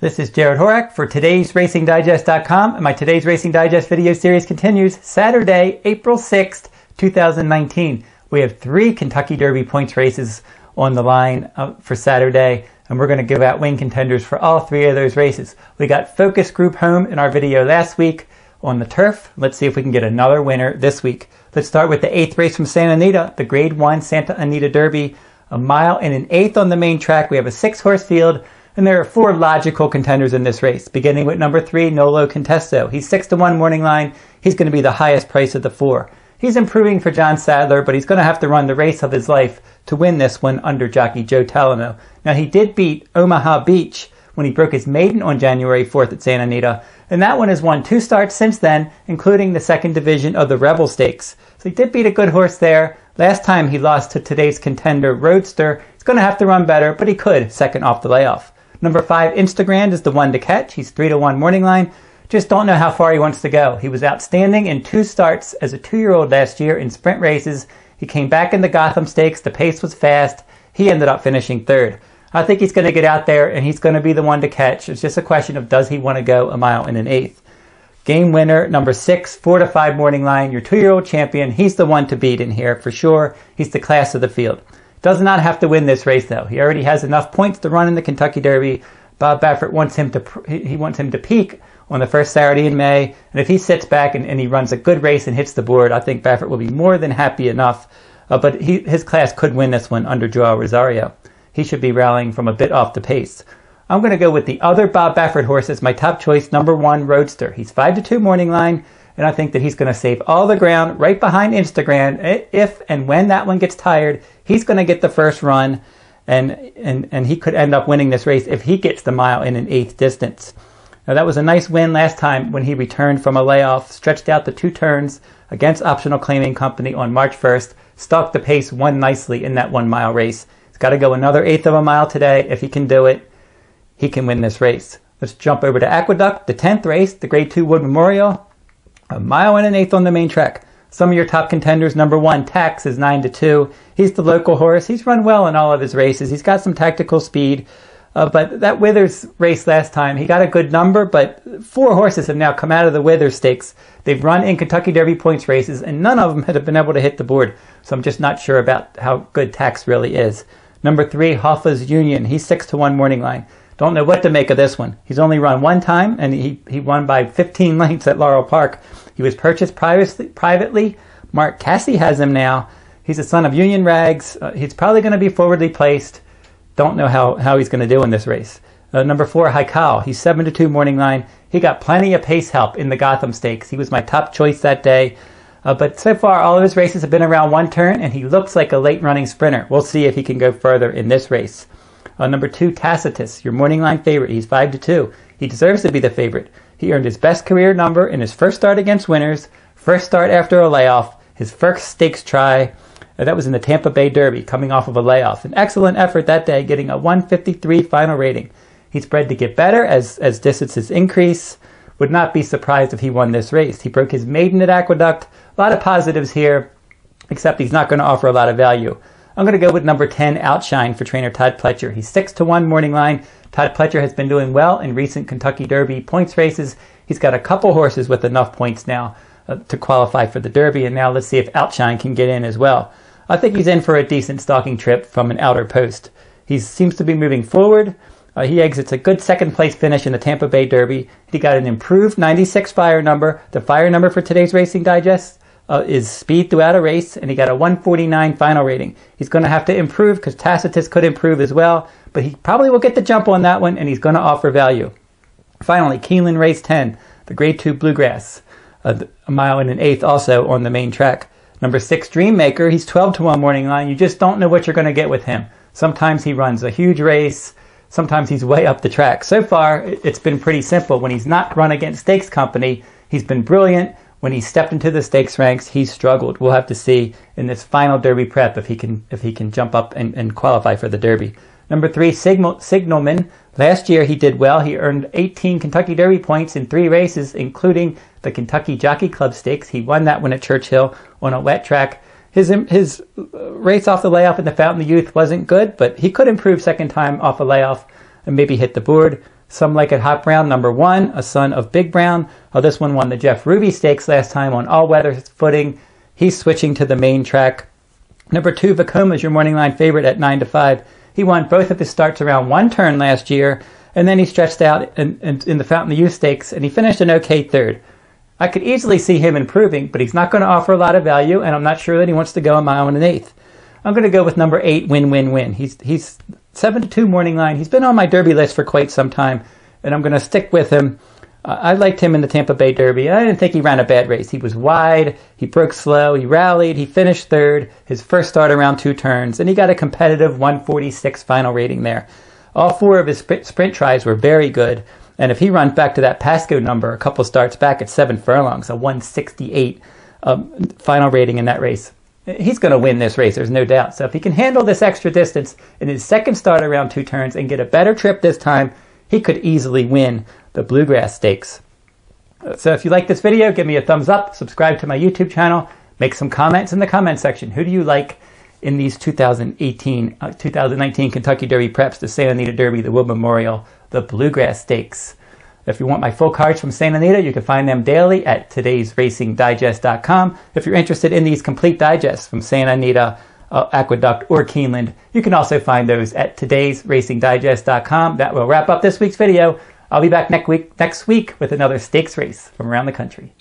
This is Jared Horak for today'sracingdigest.com, and my Today's Racing Digest video series continues Saturday, April 6th, 2019. We have 3 Kentucky Derby points races on the line for Saturday, and we're going to give out win contenders for all 3 of those races. We got Focus Group home in our video last week on the turf. Let's see if we can get another winner this week. Let's start with the 8th race from Santa Anita, the Grade 1 Santa Anita Derby, a mile and an eighth on the main track. We have a 6-horse field, and there are 4 logical contenders in this race, beginning with number 3, Nolo Contesto. He's 6-1 morning line. He's going to be the highest price of the 4. He's improving for John Sadler, but he's going to have to run the race of his life to win this one under jockey Joe Talano. Now, he did beat Omaha Beach when he broke his maiden on January 4th at Santa Anita, and that one has won 2 starts since then, including the second division of the Rebel Stakes. So he did beat a good horse there. Last time he lost to today's contender, Roadster. He's going to have to run better, but he could, second off the layoff. Number 5, Instagram is the one to catch. He's 3-1 morning line. Just don't know how far he wants to go. He was outstanding in 2 starts as a 2-year-old last year in sprint races. He came back in the Gotham Stakes. The pace was fast. He ended up finishing 3rd. I think he's going to get out there, and he's going to be the one to catch. It's just a question of, does he want to go a mile and an eighth? Game winner, number 6, 4-5 morning line. Your 2-year-old champion. He's the one to beat in here for sure. He's the class of the field. Does not have to win this race, though. He already has enough points to run in the Kentucky Derby. Bob Baffert wants him to peak on the first Saturday in May. And if he sits back and he runs a good race and hits the board, I think Baffert will be more than happy enough. But his class could win this one under Joao Rosario. He should be rallying from a bit off the pace. I'm going to go with the other Bob Baffert horse as my top choice, number 1, Roadster. He's 5-2 morning line. And I think that he's going to save all the ground right behind Instagram. If and when that one gets tired, he's going to get the first run, and he could end up winning this race if he gets the mile in an eighth distance. Now, that was a nice win last time when he returned from a layoff, stretched out the 2 turns against Optional Claiming Company on March 1st, stalked the pace, won nicely in that 1-mile race. He's got to go another eighth of a mile today. If he can do it, he can win this race. Let's jump over to Aqueduct, the 10th race, the Grade 2 Wood Memorial. A mile and an eighth on the main track. Some of your top contenders, number 1, Tax, is 9-2. He's the local horse. He's run well in all of his races. He's got some tactical speed. But that Withers race last time, he got a good number, but 4 horses have now come out of the Withers Stakes. They've run in Kentucky Derby points races, and none of them have been able to hit the board. So I'm just not sure about how good Tax really is. Number 3, Hoffa's Union. He's 6-1 morning line. Don't know what to make of this one. He's only run 1 time, and he won by 15 lengths at Laurel Park. He was purchased privately. Mark Cassie has him now. He's a son of Union Rags. He's probably going to be forwardly placed. Don't know how he's going to do in this race. Number 4, Haikal. He's 7-2 morning line. He got plenty of pace help in the Gotham Stakes. He was my top choice that day. But so far, all of his races have been around 1 turn, and he looks like a late-running sprinter. We'll see if he can go further in this race. Number 2, Tacitus, your morning line favorite. He's 5-2. He deserves to be the favorite. He earned his best career number in his first start against Winners, first start after a layoff, his first stakes try. That was in the Tampa Bay Derby, coming off of a layoff. An excellent effort that day, getting a 153 final rating. He's bred to get better as distances increase. Would not be surprised if he won this race. He broke his maiden at Aqueduct. A lot of positives here, except he's not going to offer a lot of value. I'm going to go with number 10, Outshine, for trainer Todd Pletcher. He's 6-1 morning line. Todd Pletcher has been doing well in recent Kentucky Derby points races. He's got a couple horses with enough points now to qualify for the Derby, and now let's see if Outshine can get in as well. I think he's in for a decent stalking trip from an outer post. He seems to be moving forward. He exits a good second-place finish in the Tampa Bay Derby. He got an improved 96 fire number. The fire number for today's Racing Digest is speed throughout a race, and he got a 149 final rating. He's going to have to improve because Tacitus could improve as well, but he probably will get the jump on that one, and he's going to offer value. Finally, Keeneland race 10, the Grade 2 Bluegrass, a mile and an eighth also on the main track. Number 6, Dreammaker, he's 12-1 morning line. You just don't know what you're going to get with him. Sometimes he runs a huge race. Sometimes he's way up the track. So far, it's been pretty simple. When he's not run against Stakes Company, he's been brilliant. When he stepped into the stakes ranks, he's struggled. We'll have to see in this final Derby prep if he can jump up and qualify for the Derby. Number 3, Signalman. Last year he did well. He earned 18 Kentucky Derby points in 3 races, including the Kentucky Jockey Club Stakes. He won that one at Churchill on a wet track. His race off the layoff in the Fountain of Youth wasn't good, but he could improve second time off a layoff and maybe hit the board. Some like it Hot Brown, number 1, a son of Big Brown. This one won the Jeff Ruby Stakes last time on all-weather footing. He's switching to the main track. Number 2, Vekoma is your morning line favorite at 9-5. He won both of his starts around 1 turn last year, and then he stretched out in the Fountain of Youth Stakes, and he finished an okay third. I could easily see him improving, but he's not going to offer a lot of value, and I'm not sure that he wants to go a mile and an eighth. I'm going to go with number 8, Win Win Win. He's 7-2 morning line. He's been on my Derby list for quite some time, and I'm going to stick with him. I liked him in the Tampa Bay Derby. I didn't think he ran a bad race. He was wide, he broke slow, he rallied, he finished third, his first start around 2 turns, and he got a competitive 146 final rating there. All 4 of his sprint tries were very good, and if he runs back to that Pasco number a couple starts back at 7 furlongs, a 168 final rating in that race, he's going to win this race, there's no doubt. So if he can handle this extra distance in his second start around 2 turns and get a better trip this time, he could easily win the Bluegrass Stakes. So if you like this video, give me a thumbs up, subscribe to my YouTube channel, make some comments in the comment section. Who do you like in these 2019 Kentucky Derby preps, the Santa Anita Derby, the Wood Memorial, the Bluegrass Stakes? If you want my full cards from Santa Anita, you can find them daily at todaysracingdigest.com. If you're interested in these complete digests from Santa Anita, Aqueduct, or Keeneland, you can also find those at todaysracingdigest.com. That will wrap up this week's video. I'll be back next week with another stakes race from around the country.